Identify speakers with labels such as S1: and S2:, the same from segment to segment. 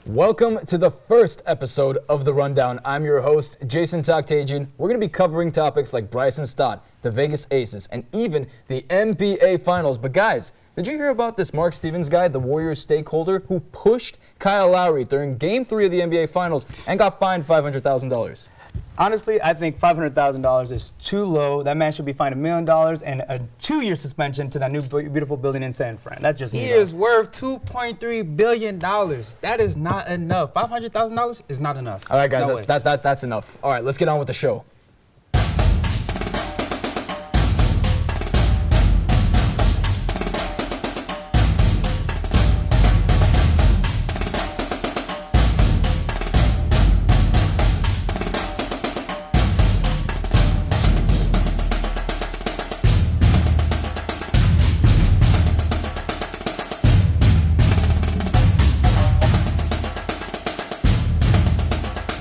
S1: Welcome to the first episode of The Rundown. I'm your host, Jason Toktagian. We're going to be covering topics like Bryson, Stott, the Vegas Aces, and even the NBA Finals. But guys, did you hear about this Mark Stevens guy, the Warriors stakeholder, who pushed Kyle Lowry during Game 3 of the NBA Finals and got fined $500,000?
S2: Honestly, I think $500,000 is too low. That man should be fined $1 million and a 2-year suspension to that new beautiful building in San Fran. That's just me.
S3: He is worth $2.3 billion. That is not enough. $500,000 is not enough.
S1: All right, guys, that's enough. All right, let's get on with the show.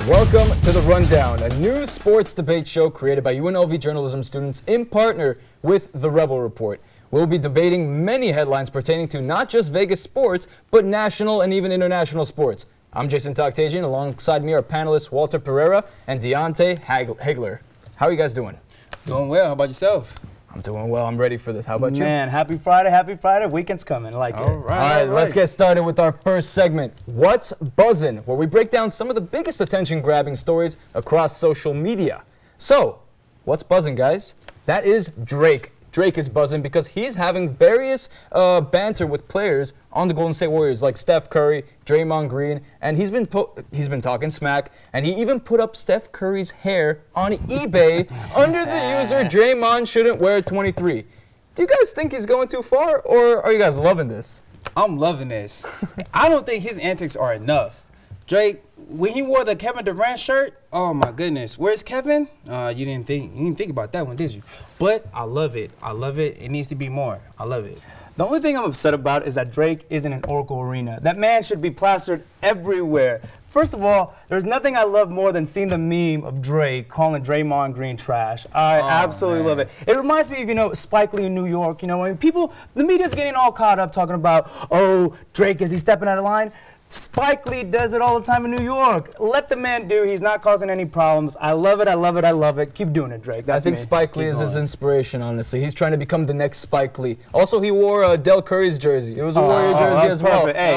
S1: Welcome to The Rundown, a new sports debate show created by UNLV journalism students in partner with The Rebel Report. We'll be debating many headlines pertaining to not just Vegas sports, but national and even international sports. I'm Jason Toktagian. Alongside me are panelists Walter Pereira and Deontay Hagler. How are you guys doing?
S3: Doing well. How about yourself?
S1: I'm doing well. I'm ready for this. How about you?
S2: Man, happy Friday. Weekend's coming. I like it.
S1: All right, let's get started with our first segment, What's Buzzin', where we break down some of the biggest attention-grabbing stories across social media. So, what's buzzing, guys? That is Drake. Drake is buzzing because he's having various banter with players on the Golden State Warriors, like Steph Curry, Draymond Green, and he's been talking smack, and he even put up Steph Curry's hair on eBay under the user Draymond shouldn't wear 23. Do you guys think he's going too far, or are you guys loving this?
S3: I'm loving this. I don't think his antics are enough. Drake, when he wore the Kevin Durant shirt, oh my goodness, where's Kevin? You didn't think about that one, did you? But I love it. It needs to be more. I love it.
S2: The only thing I'm upset about is that Drake isn't in Oracle Arena. That man should be plastered everywhere. First of all, there's nothing I love more than seeing the meme of Drake calling Draymond Green trash. I absolutely love it. It reminds me of, Spike Lee in New York. I mean, the media's getting all caught up talking about, oh, Drake, is he stepping out of line? Spike Lee does it all the time in New York. Let the man do. He's not causing any problems. I love it. Keep doing it, Drake. That's
S1: I think Spike Lee is his inspiration, honestly. He's trying to become the next Spike Lee. Also, he wore Del Curry's jersey. It was a Warrior jersey as well.
S2: Perfect. Hey,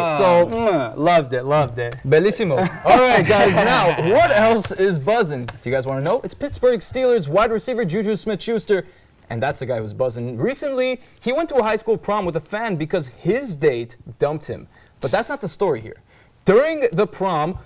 S2: loved it.
S1: Bellissimo. All right, guys, now, what else is buzzing? Do you guys want to know? It's Pittsburgh Steelers wide receiver JuJu Smith-Schuster, and that's the guy who's buzzing. Recently, he went to a high school prom with a fan because his date dumped him. But that's not the story here. During the prom,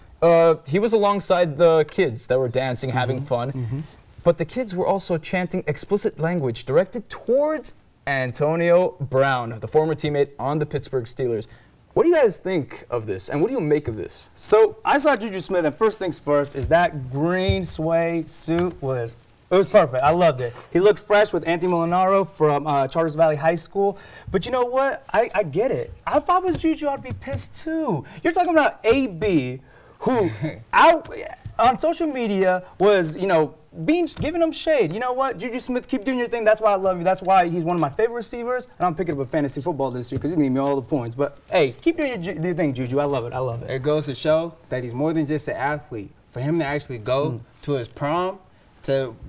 S1: he was alongside the kids that were dancing, having fun. But the kids were also chanting explicit language directed towards Antonio Brown, the former teammate on the Pittsburgh Steelers. What do you guys think of this, and what do you make of this?
S2: So I saw JuJu Smith, and first things first is that green suede suit was perfect. I loved it. He looked fresh with Anthony Molinaro from Charters Valley High School. But you know what? I get it. If I was JuJu, I'd be pissed too. You're talking about AB, who out on social media was, giving him shade. You know what? JuJu Smith, keep doing your thing. That's why I love you. That's why he's one of my favorite receivers. And I'm picking up a fantasy football this year because he's going to give me all the points. But, hey, keep doing your thing, JuJu. I love it.
S3: It goes to show that he's more than just an athlete. For him to actually go to his prom,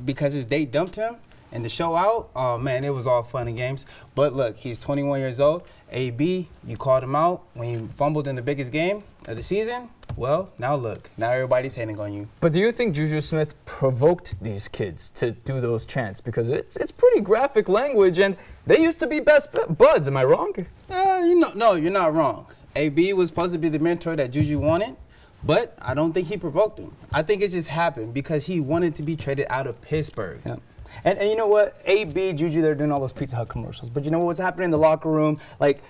S3: because his date dumped him and to show out, oh man, it was all fun and games. But look, he's 21 years old. AB, you called him out when he fumbled in the biggest game of the season. Well, now look, now everybody's hating on you.
S1: But do you think JuJu Smith provoked these kids to do those chants? Because it's pretty graphic language, and they used to be best buds. Am I wrong?
S3: No, you're not wrong. AB was supposed to be the mentor that JuJu wanted. But I don't think he provoked him. I think it just happened because he wanted to be traded out of Pittsburgh.
S2: Yeah. And you know what? AB, JuJu, they're doing all those Pizza Hut commercials. But you know what's happening in the locker room? Like,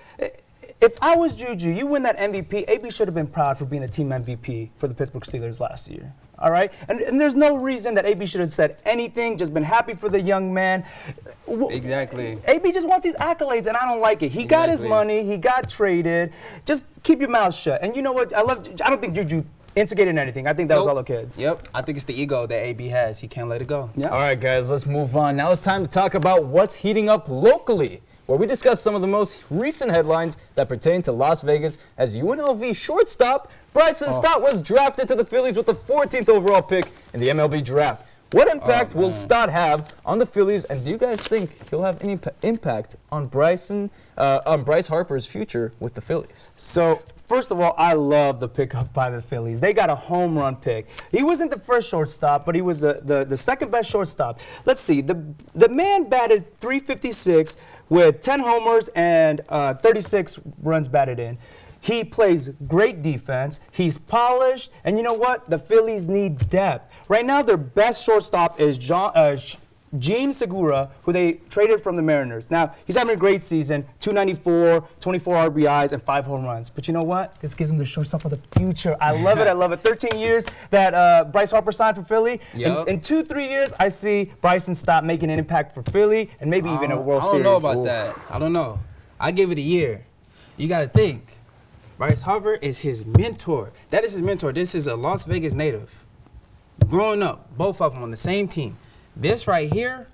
S2: if I was JuJu, you win that MVP, AB should have been proud for being the team MVP for the Pittsburgh Steelers last year. All right? And there's no reason that AB should have said anything, just been happy for the young man.
S3: Exactly.
S2: AB just wants these accolades, and I don't like it. He got his money. He got traded. Just keep your mouth shut. And you know what? I don't think JuJu instigated anything. I think that was all the kids.
S3: Yep. I think it's the ego that AB has. He can't let it go.
S1: All right, guys, let's move on. Now it's time to talk about what's heating up locally. where we discuss some of the most recent headlines that pertain to Las Vegas as UNLV shortstop Bryson Stott was drafted to the Phillies with the 14th overall pick in the MLB draft. What impact will Stott have on the Phillies, and do you guys think he'll have any impact on Bryce Harper's future with the Phillies?
S2: So, first of all, I love the pickup by the Phillies. They got a home run pick. He wasn't the first shortstop, but he was the second best shortstop. Let's see, the man batted .356 with 10 homers and 36 runs batted in. He plays great defense. He's polished. And you know what? The Phillies need depth. Right now, their best shortstop is Gene Segura, who they traded from the Mariners. Now, he's having a great season, 294, 24 RBIs, and 5 home runs. But you know what? This gives him the shortstop of the future. I love it. I love it. 13 years that Bryce Harper signed for Philly.
S3: Yep.
S2: In 2-3 years, I see Bryson Stott making an impact for Philly and maybe even a World Series.
S3: I don't know about that. I don't know. I give it a year. You got to think. Bryce Harper is his mentor. That is his mentor. This is a Las Vegas native. Growing up, both of them on the same team. This right here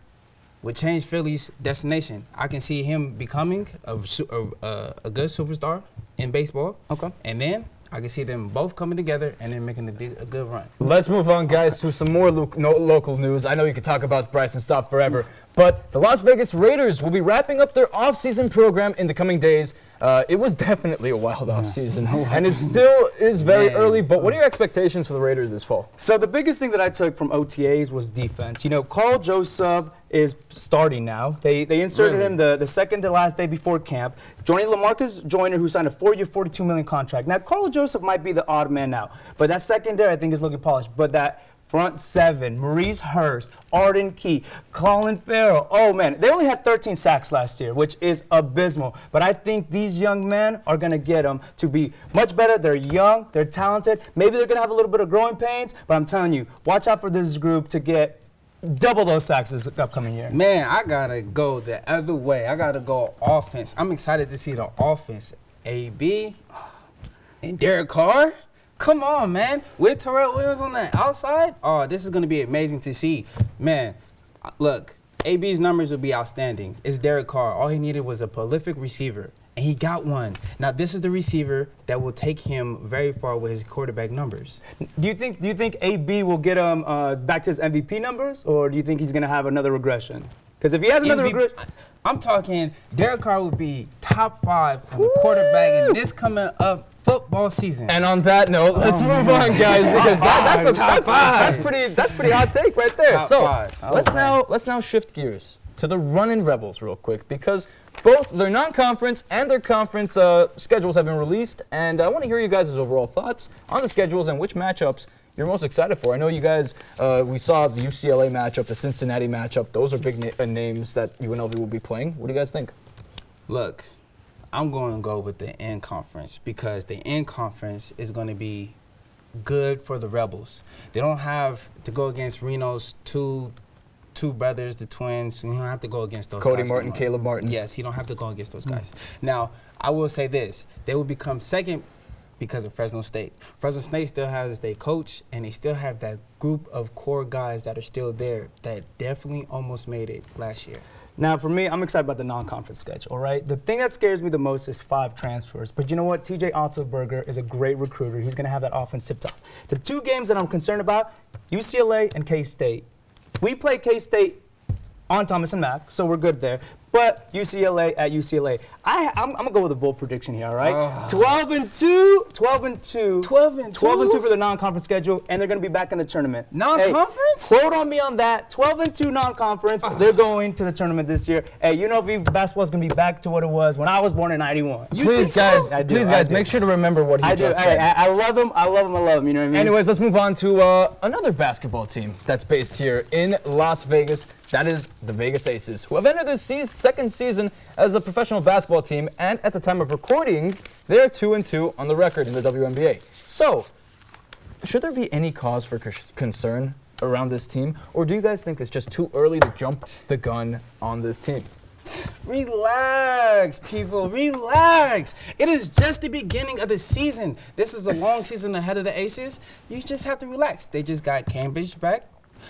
S3: would change Philly's destination. I can see him becoming a good superstar in baseball.
S2: Okay.
S3: And then I can see them both coming together and then making a good run.
S1: Let's move on, guys, to some more local news. I know you could talk about Bryson Stott forever, but the Las Vegas Raiders will be wrapping up their offseason program in the coming days. It was definitely a wild offseason, and it still is very early, but what are your expectations for the Raiders this fall?
S2: So the biggest thing that I took from OTAs was defense. You know, Carl Joseph is starting now. They inserted him the second to last day before camp, joining LaMarcus Joyner, who signed a 4-year, $42 million contract. Now, Carl Joseph might be the odd man out, but that secondary I think is looking polished. But that front seven, Maurice Hurst, Arden Key, Colin Farrell. Oh, man, they only had 13 sacks last year, which is abysmal. But I think these young men are going to get them to be much better. They're young. They're talented. Maybe they're going to have a little bit of growing pains, but I'm telling you, watch out for this group to get double those sacks this upcoming year.
S3: Man, I got to go the other way. I got to go offense. I'm excited to see the offense. AB and Derek Carr. Come on, man. With Terrell Williams on the outside, oh, this is going to be amazing to see. Man, look, AB's numbers will be outstanding. It's Derek Carr. All he needed was a prolific receiver, and he got one. Now, this is the receiver that will take him very far with his quarterback numbers.
S2: Do you think AB will get him back to his MVP numbers, or do you think he's going to have another regression? Because if he has another regression,
S3: I'm talking Derek Carr will be top 5 on the quarterback in this coming up football season.
S1: And on that note, let's move on, guys, because that's pretty hot take right there. Let's now shift gears to the Runnin Rebels real quick, because both their non-conference and their conference schedules have been released, and I want to hear you guys' overall thoughts on the schedules and which matchups you're most excited for. I know you guys, we saw the UCLA matchup, the Cincinnati matchup. Those are big names that UNLV will be playing. What do you guys think?
S3: Look, I'm going to go with the in-conference because the in-conference is going to be good for the Rebels. They don't have to go against Reno's two brothers, the twins. You don't have to go against those guys.
S1: Cody Martin, Caleb Martin.
S3: Yes, you don't have to go against those guys. Now, I will say this. They will become second because of Fresno State. Fresno State still has their coach, and they still have that group of core guys that are still there that definitely almost made it last year.
S2: Now, for me, I'm excited about the non-conference schedule, all right? The thing that scares me the most is 5 transfers. But you know what? TJ Otzelberger is a great recruiter. He's going to have that offense tip-top. The 2 games that I'm concerned about, UCLA and K-State. We play K-State on Thomas and Mack, so we're good there. But UCLA at UCLA. I'm going to go with a bold prediction here, all right? 12-2. 12-2 for the non-conference schedule, and they're going to be back in the tournament.
S3: Non-conference?
S2: Hey, quote on me on that. 12-2 non-conference. They're going to the tournament this year. Hey, UNLV basketball is going to be back to what it was when I was born in 91.
S1: Please, guys, make sure to remember what he just said.
S2: I love him. I love him. I love him. You know what I mean?
S1: Anyways, let's move on to another basketball team that's based here in Las Vegas. That is the Vegas Aces, who have entered their second season as a professional basketball team, and at the time of recording, they're 2-2 on the record in the WNBA. So, should there be any cause for concern around this team, or do you guys think it's just too early to jump the gun on this team?
S3: Relax, people, relax. It is just the beginning of the season. This is a long season ahead of the Aces. You just have to relax. They just got Cambridge back.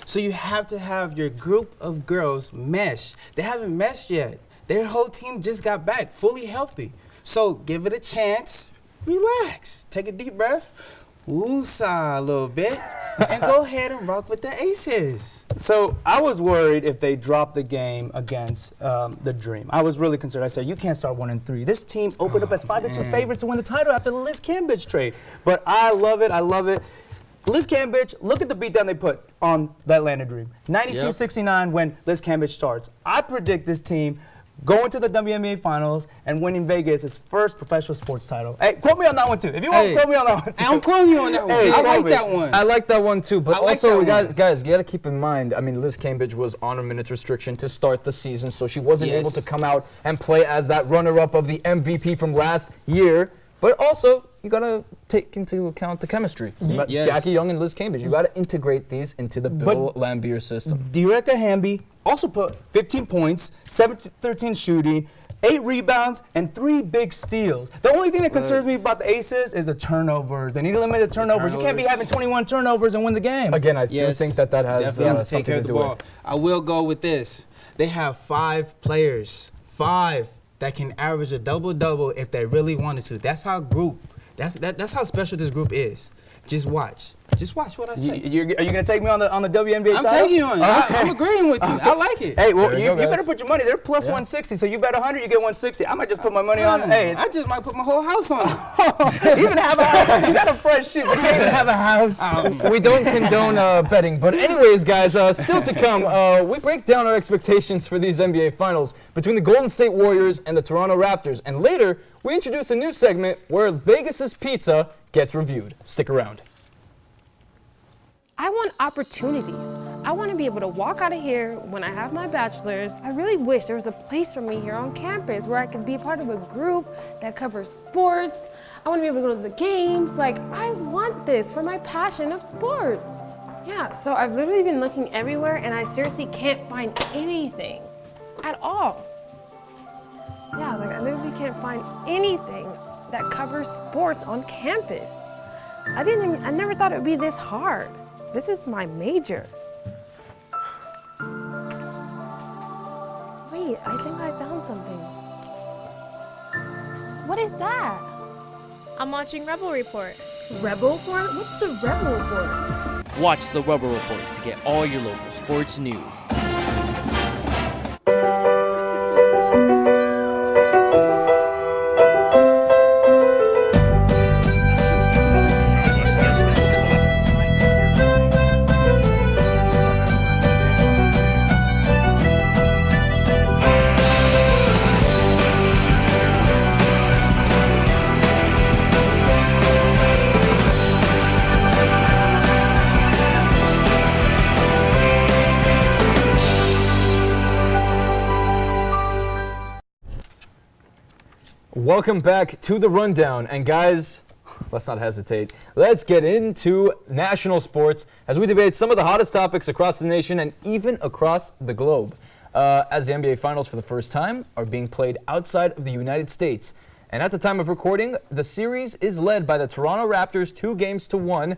S3: So you have to have your group of girls mesh. They haven't meshed yet. Their whole team just got back fully healthy. So give it a chance. Relax. Take a deep breath. Woosah a little bit. And go ahead and rock with the Aces.
S2: So I was worried if they dropped the game against the Dream. I was really concerned. I said, you can't start 1-3. This team opened up as 5-2 favorites to win the title after the Liz Cambridge trade. But I love it. I love it. Liz Cambridge, look at the beatdown they put on the Atlanta Dream. 92-69 when Liz Cambridge starts. I predict this team going to the WNBA Finals and winning Vegas its first professional sports title. Hey, quote me on that one too. If you want, quote me on that one too.
S3: I'm quoting you on that one.
S2: Hey,
S3: I like that one.
S1: I like that one too, but
S3: I like
S1: also,
S3: that
S1: guys, you got to keep in mind, I mean, Liz Cambridge was on a minutes restriction to start the season, so she wasn't able to come out and play as that runner-up of the MVP from last year. But also, you got to take into account the chemistry. Jackie Young and Liz Cambridge. You got to integrate these into the Bill Laimbeer system.
S2: Dereka Hamby also put 15 points, 7-13 shooting, 8 rebounds, and 3 big steals. The only thing that concerns me about the Aces is the turnovers. They need to limit the turnovers. You can't be having 21 turnovers and win the game.
S1: Again, I do think that has something to do with it.
S3: I will go with this. They have 5 players, 5 that can average a double-double if they really wanted to. That's how how special this group is. Just watch. Just watch what I say.
S2: Are you going to take me on the WNBA title?
S3: I'm taking you on it. I'm agreeing with you. I like it.
S2: Hey, well, you better put your money. They're plus 160, so you bet 100, you get 160. I might just put my money on. Hey,
S3: I just might put my whole house on it.
S2: You even have a house. You got a fresh shit. You can't even have a house.
S1: We don't condone betting. But anyways, guys, still to come, we break down our expectations for these NBA Finals between the Golden State Warriors and the Toronto Raptors. And later, we introduce a new segment where Vegas's pizza gets reviewed. Stick around.
S4: I want opportunities. I want to be able to walk out of here when I have my bachelor's. I really wish there was a place for me here on campus where I could be a part of a group that covers sports. I want to be able to go to the games. Like, I want this for my passion of sports. Yeah, so I've literally been looking everywhere and I seriously can't find anything at all. Yeah, like I literally can't find anything that covers sports on campus. I never thought it would be this hard. This is my major. Wait, I think I found something. What is that?
S5: I'm watching Rebel Report.
S4: Rebel Report? What's the Rebel Report?
S6: Watch the Rebel Report to get all your local sports news.
S1: Welcome back to the Rundown. And guys, let's not hesitate. Let's get into national sports as we debate some of the hottest topics across the nation and even across the globe. As the NBA Finals for the first time are being played outside of the United States. And at the time of recording, the series is led by the Toronto Raptors 2-1.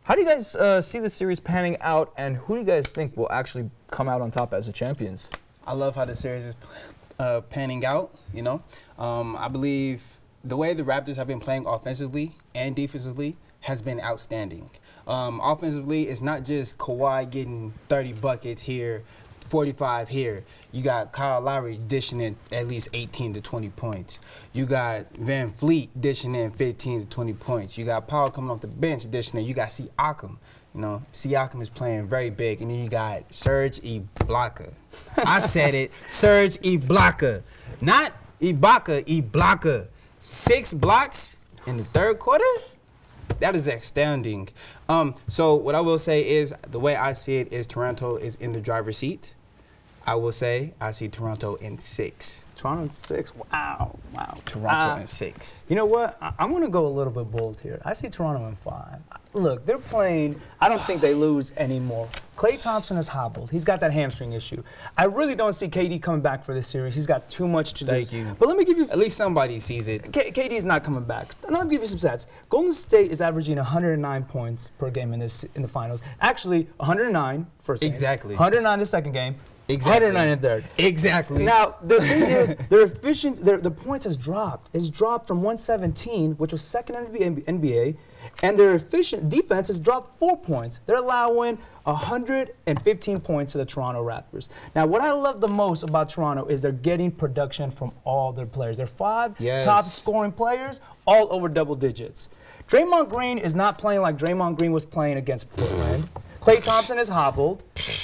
S1: How do you guys see the series panning out, and who do you guys think will actually come out on top as the champions?
S3: I love how the series is panning out, you know. I believe the way the Raptors have been playing offensively and defensively has been outstanding. Offensively, it's not just Kawhi getting 30 buckets here, 45 here. You got Kyle Lowry dishing in at least 18 to 20 points. You got Van Fleet dishing in 15 to 20 points. You got Paul coming off the bench dishing in. You got Siakam. You know, Siakam is playing very big. And then you got Serge Ibaka. I said it, Serge Ibaka. Not Ibaka, Ibaka. 6 blocks in the third quarter? That is astounding. So what I will say is, the way I see it is Toronto is in the driver's seat. I will say I see Toronto in 6.
S2: Toronto in 6? Wow.
S3: Toronto in 6.
S2: You know what? I'm going to go a little bit bold here. I see Toronto in 5. Look, they're playing. I don't think they lose anymore. Klay Thompson has hobbled. He's got that hamstring issue. I really don't see KD coming back for this series. He's got too much to do.
S3: Thank you.
S2: But let me give you.
S3: At least somebody sees it.
S2: KD's not coming back. Let me give you some stats. Golden State is averaging 109 points per game in the finals. Actually, 109 first game.
S3: Exactly.
S2: 109 the second game.
S3: Exactly.
S2: 193rd.
S3: Exactly.
S2: Now, the thing is, their efficiency, the points has dropped. It's dropped from 117, which was second in the NBA, and their efficient defense has dropped 4 points. They're allowing 115 points to the Toronto Raptors. Now, what I love the most about Toronto is they're getting production from all their players. Their 5 top scoring players, all over double digits. Draymond Green is not playing like Draymond Green was playing against Portland. Klay Thompson is hobbled.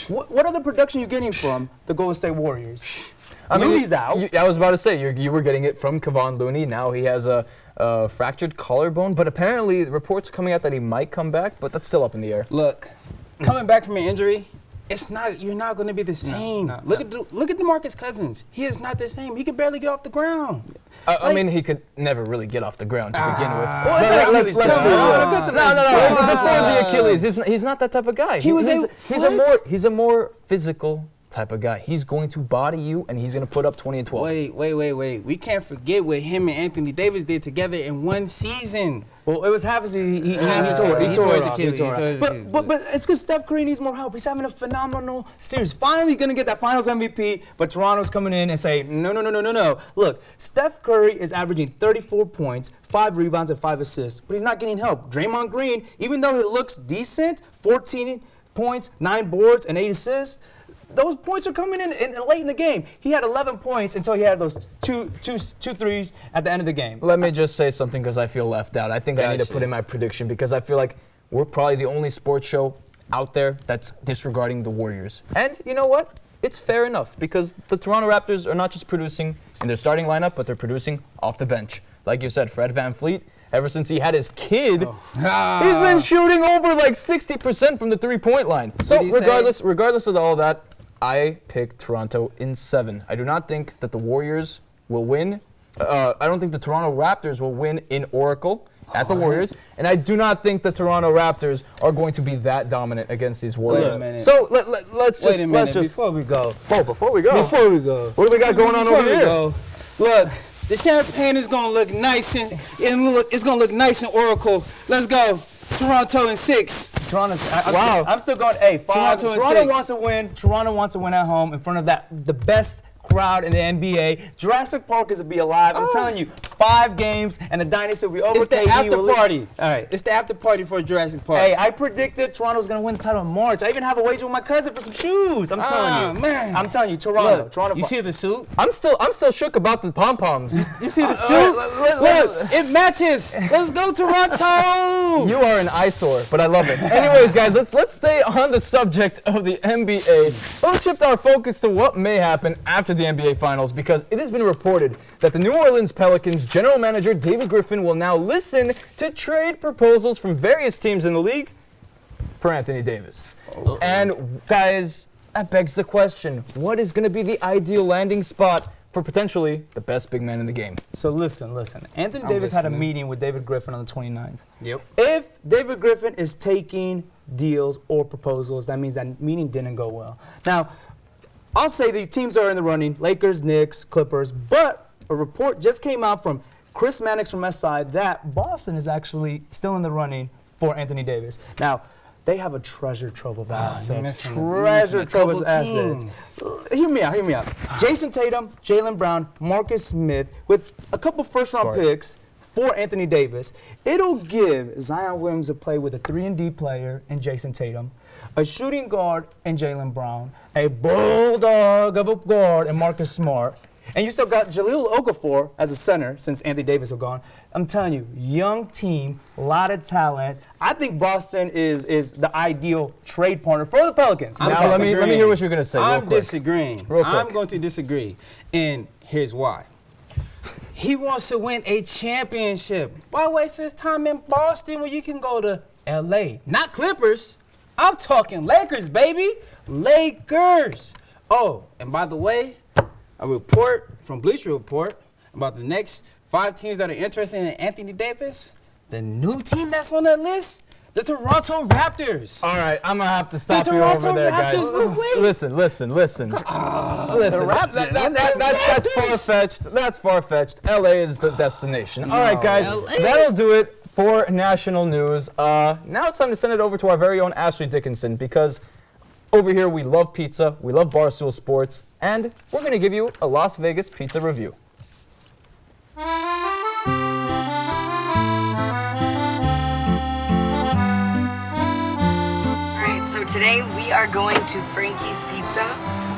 S2: What other production are you getting from the Golden State Warriors? Looney's out.
S1: I was about to say, you were getting it from Kevon Looney. Now he has a fractured collarbone, but apparently reports are coming out that he might come back, but that's still up in the air.
S3: Look, coming back from an injury, you're not going to be the same. Look at DeMarcus Cousins. He is not the same. He could barely get off the ground.
S1: I mean, he could never really get off the ground to begin with. Before the Achilles, he's not that type of guy. He's a more physical type of guy. He's going to body you, and he's going to put up 20 and 12.
S3: Wait. We can't forget what him and Anthony Davis did together in one season.
S2: Well, it was half a season. He tore his Achilles. But it's because Steph Curry needs more help. He's having a phenomenal series. Finally going to get that Finals MVP, but Toronto's coming in and saying, no. Look, Steph Curry is averaging 34 points, 5 rebounds, and 5 assists, but he's not getting help. Draymond Green, even though he looks decent, 14 points, 9 boards, and 8 assists, those points are coming in late in the game. He had 11 points until he had those two threes at the end of the game.
S1: Let me just say something because I feel left out. I think I need to put in my prediction because I feel like we're probably the only sports show out there that's disregarding the Warriors. And you know what? It's fair enough because the Toronto Raptors are not just producing in their starting lineup, but they're producing off the bench. Like you said, Fred VanVleet, ever since he had his kid, he's been shooting over like 60% from the three-point line. So regardless of all that, I pick Toronto in 7. I do not think that the Warriors will win. I don't think the Toronto Raptors will win in Oracle at the Warriors, and I do not think the Toronto Raptors are going to be that dominant against these Warriors.
S3: Wait a minute.
S1: So let's just
S3: Wait a minute. Before we go.
S1: Before we go. What do we got going on over here?
S3: Look, the champagne is gonna look nice it's gonna look nice in Oracle. Let's go. Toronto in 6.
S2: I'm still going 5. Toronto wants to win. Toronto wants to win at home in front of the best crowd in the NBA. Jurassic Park is to be alive. I'm telling you, 5 games and the dynasty will be over.
S3: It's the after party. All right, it's the after party for Jurassic Park.
S2: Hey, I predicted Toronto was going to win the title in March. I even have a wager with my cousin for some shoes. I'm telling you.
S3: Man.
S2: I'm telling you, Toronto.
S3: Look,
S2: Toronto.
S3: You see the suit?
S1: I'm still shook about the pom-poms.
S2: You see the suit?
S3: Look, it matches. Let's go, Toronto.
S1: You are an eyesore, but I love it. Anyways, guys, let's stay on the subject of the NBA. Let's shift our focus to what may happen after the NBA Finals because it has been reported that the New Orleans Pelicans general manager David Griffin will now listen to trade proposals from various teams in the league for Anthony Davis. And guys, that begs the question, what is going to be the ideal landing spot for potentially the best big man in the game?
S2: So listen. Anthony Davis had a meeting with David Griffin on the 29th.
S3: Yep.
S2: If David Griffin is taking deals or proposals, that means that meeting didn't go well. Now, I'll say the teams are in the running, Lakers, Knicks, Clippers, but a report just came out from Chris Mannix from SI that Boston is actually still in the running for Anthony Davis. Now, they have a treasure trove of assets. Treasure trove of assets. Hear me out. Jason Tatum, Jaylen Brown, Marcus Smith, with a couple first-round picks for Anthony Davis. It'll give Zion Williams a play with a 3-and-D player and Jason Tatum, a shooting guard and Jaylen Brown, a bulldog of a guard and Marcus Smart, and you still got Jahlil Okafor as a center since Anthony Davis is gone. I'm telling you, young team, a lot of talent. I think Boston is the ideal trade partner for the Pelicans.
S1: Now let me hear what you're going to say.
S3: I'm disagreeing.
S1: Real quick.
S3: I'm going to disagree, and here's why. He wants to win a championship. Why waste his time in Boston when you can go to L.A.? Not Clippers. I'm talking Lakers, baby. Lakers. Oh, and by the way, a report from Bleacher Report about the next 5 teams that are interested in Anthony Davis. The new team that's on that list, the Toronto Raptors.
S1: All right, I'm going to have to stop you over there, guys. Listen. That's far-fetched. That's far-fetched. LA is the destination. All right, guys, that'll do it for national news. Now it's time to send it over to our very own Ashley Dickinson because Over here, we love pizza, we love Barstool Sports, and we're going to give you a Las Vegas pizza review.
S7: So today we are going to Frankie's Pizza.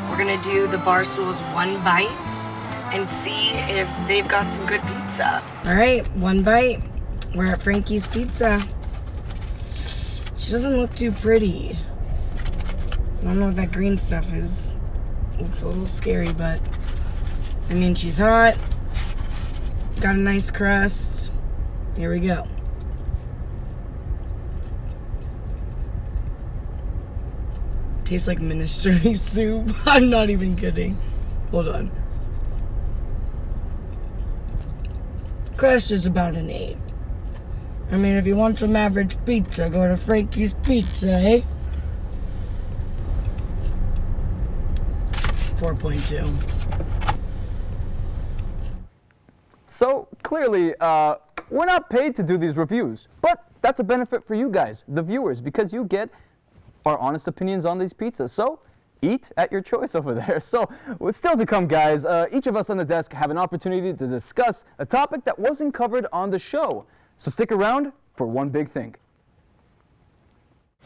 S7: We're gonna do the Barstool's One Bite and see if they've got some good pizza. All right, one bite. We're at Frankie's Pizza. She doesn't look too pretty. I don't know what that green stuff is. Looks a little scary, but I mean, she's hot. Got a nice crust. Here we go. Tastes like minestrone soup. I'm not even kidding. Hold on. Crust is about an 8. I mean, if you want some average pizza, go to Frankie's Pizza, eh? 4.2.
S1: So, clearly, we're not paid to do these reviews, but that's a benefit for you guys, the viewers, because you get our honest opinions on these pizzas. So, eat at your choice over there. So, still to come, guys, each of us on the desk have an opportunity to discuss a topic that wasn't covered on the show. So stick around for one big thing.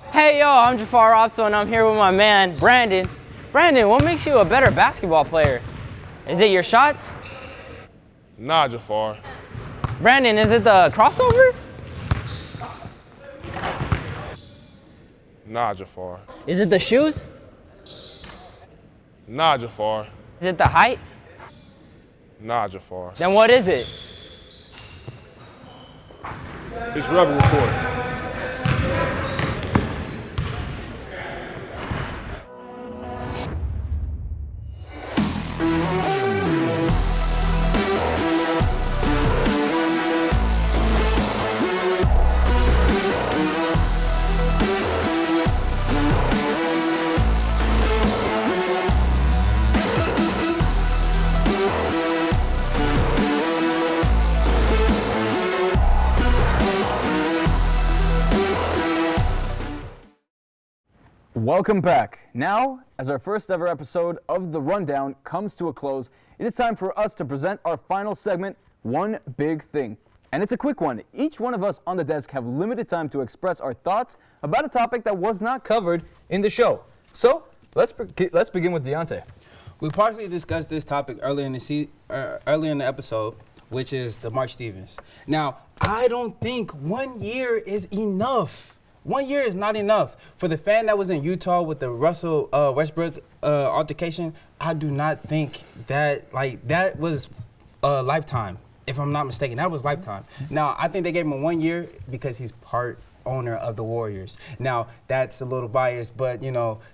S8: Hey yo, I'm Jafar Opso and I'm here with my man, Brandon. Brandon, what makes you a better basketball player? Is it your shots?
S9: Nah, Jafar.
S8: Brandon, is it the crossover?
S9: Nah, Jafar.
S8: Is it the shoes?
S9: Nah, Jafar.
S8: Is it the height?
S9: Nah, Jafar.
S8: Then what is it?
S9: It's Rebel Report.
S1: Welcome back. Now, as our first ever episode of The Rundown comes to a close, it is time for us to present our final segment, One Big Thing. And it's a quick one. Each one of us on the desk have limited time to express our thoughts about a topic that was not covered in the show. So, let's begin with Deontay.
S3: We partially discussed this topic earlier in the episode, which is the Mark Stevens. Now, I don't think 1 year is enough. 1 year is not enough. For the fan that was in Utah with the Russell Westbrook altercation, I do not think that, that was a lifetime. If I'm not mistaken, that was lifetime. Now, I think they gave him 1 year because he's part owner of the Warriors. Now, that's a little biased, but,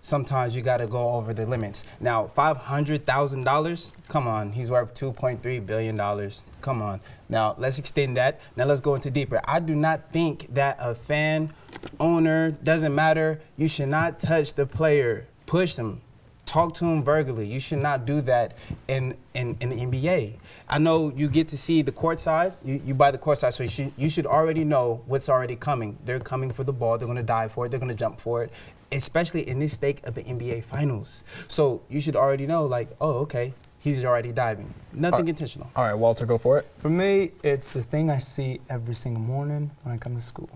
S3: sometimes you got to go over the limits. Now, $500,000, come on, he's worth $2.3 billion. Come on. Now, let's extend that. Now, let's go into deeper. I do not think that a fan, owner, doesn't matter. You should not touch the player. Push them. Talk to him verbally. You should not do that in the NBA. I know you get to see the court side. You buy the court side, so you should already know what's already coming. They're coming for the ball. They're going to dive for it. They're going to jump for it, especially in this stake of the NBA Finals. So you should already know, oh, okay, he's already diving. Nothing intentional.
S1: All right, Walter, go for it.
S2: For me, it's the thing I see every single morning when I come to school.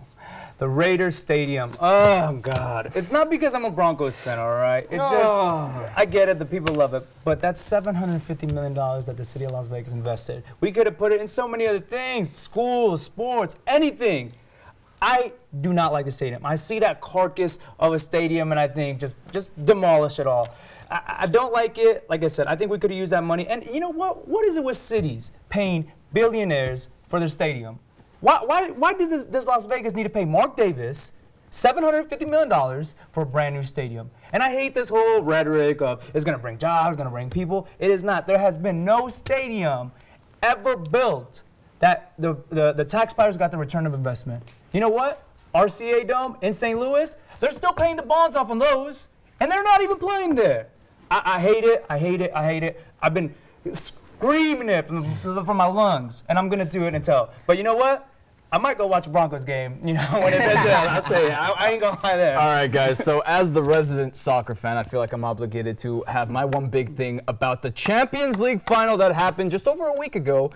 S2: The Raiders Stadium. Oh, God. It's not because I'm a Broncos fan, all right? It's just, I get it, the people love it, but that's $750 million that the city of Las Vegas invested. We could have put it in so many other things, schools, sports, anything. I do not like the stadium. I see that carcass of a stadium and I think just demolish it all. I don't like it. Like I said, I think we could have used that money. And you know what? What is it with cities paying billionaires for their stadium? Why does Las Vegas need to pay Mark Davis $750 million for a brand new stadium? And I hate this whole rhetoric of it's going to bring jobs, it's going to bring people. It is not. There has been no stadium ever built that the taxpayers got the return of investment. You know what? RCA Dome in St. Louis, they're still paying the bonds off on those, and they're not even playing there. I hate it. I hate it. I hate it. I've been screaming it from my lungs, and I'm going to do it until. But you know what? I might go watch a Broncos game, when it does that. I'll say it. I ain't going to lie there.
S1: All right, guys. So as the resident soccer fan, I feel like I'm obligated to have my one big thing about the Champions League final that happened just over a week ago,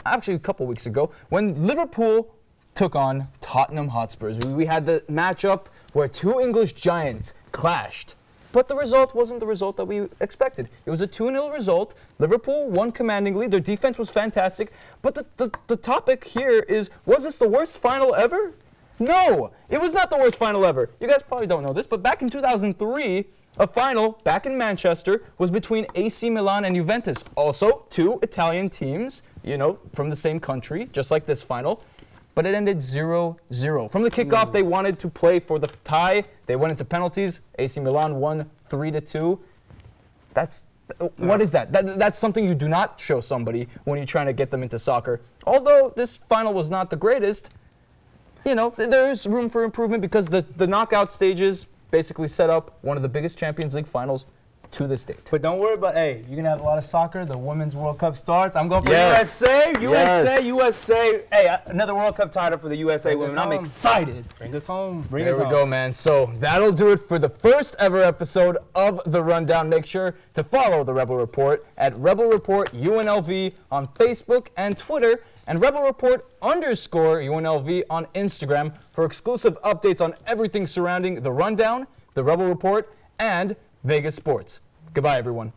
S1: actually a couple weeks ago, when Liverpool took on Tottenham Hotspurs. We had the matchup where two English giants clashed. But the result wasn't the result that we expected. It was a 2-0 result. Liverpool won commandingly. Their defense was fantastic. But the topic here is, was this the worst final ever? No, it was not the worst final ever. You guys probably don't know this, but back in 2003, a final back in Manchester was between AC Milan and Juventus. Also, two Italian teams, from the same country, just like this final. But it ended 0-0. From the kickoff, they wanted to play for the tie. They went into penalties. AC Milan won 3-2. What is that? That's something you do not show somebody when you're trying to get them into soccer. Although this final was not the greatest, there's room for improvement because the knockout stages basically set up one of the biggest Champions League finals to this date.
S2: But don't worry about, you're going to have a lot of soccer. The Women's World Cup starts. I'm going for
S1: Yes.
S2: USA. Hey, another World Cup title for the USA women. I'm excited.
S3: Bring us home.
S1: There we go, man. So that'll do it for the first ever episode of The Rundown. Make sure to follow the Rebel Report at Rebel Report UNLV on Facebook and Twitter, and Rebel Report _UNLV on Instagram for exclusive updates on everything surrounding The Rundown, the Rebel Report, and Vegas sports. Goodbye, everyone.